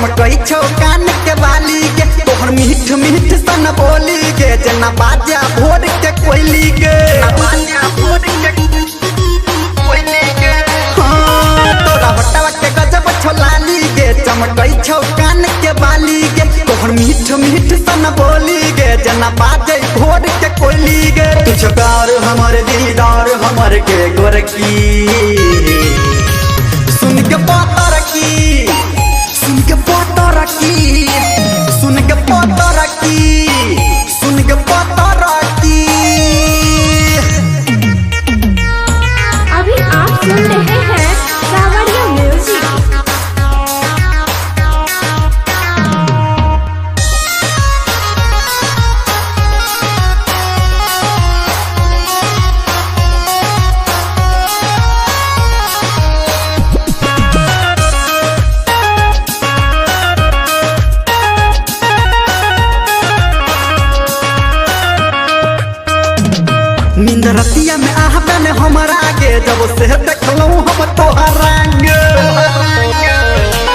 चमकई छो कान के बाली के तोहर मीठ मीठ सन बोली के जना बाजा भोर के कोयली के बाजा भोर के कोयली के तोरा बटवा के गजब छोलाली के चमकई छो कान के बाली के तोहर मीठ मीठ सन बोली के जना बाजे भोर के कोयली के तुझ प्यार हमर दीदार हमर के गोरकी सुन के पता रखी सुन के पता रखी सुन के पता रखी सुन के पता रखी। अभी आप सुन रहे हैं सावरिया म्यूजिक। नींद रतिया में आहबन हमारा आगे जब से देखलूं हम तोहर रंग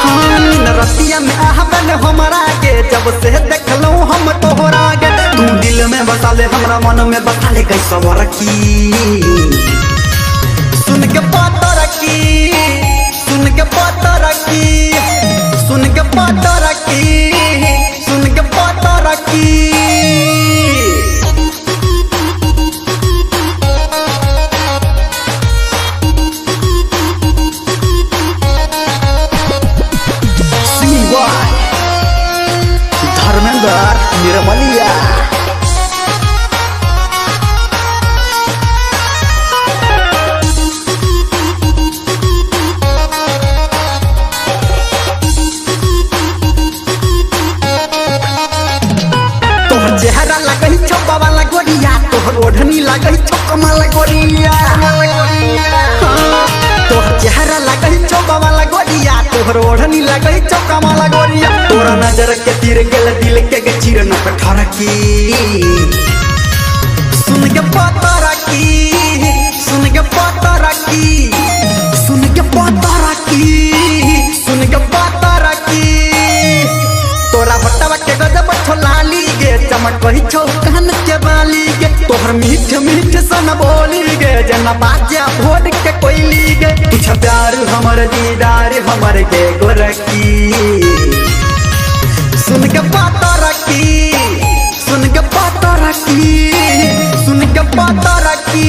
हाँ नींद रतिया में आहबन हमारा आगे जब से देखलूं हम तोहर आगे तू दिल में बसा ले हमरा मन में बसा ले कैसा रखी सुन के पता रखी सुन के पता रखी सुन के पता रखी सुन के पता रखी। धर्मेंद्र निर्मलिया तोहर चेहरा लगई छो बाबा गोरिया तोहर ओढ़नी लगई छो कमल गोरिया तोहर चेहरा लगई छो बाबा गोरिया तोहर ओढ़नी लगई छो कमल गोरिया तोरा नजर के तीर गेल दिल के चीर न ठरकी सुन के पता रखी सुन के पता रखी सुन के पता रखी सुन के पता रखी तोरा बटवा के गजब छोलाली गे चमकई छो कान के बाली गे तोहर मीठ मीठ सन बोली गे जना बाजा भोर के कोयली गे तुझ प्यार हमर दीदार हमर के गोरकी सुन के पता रखी सुन के पता रखी सुन के पता रखी।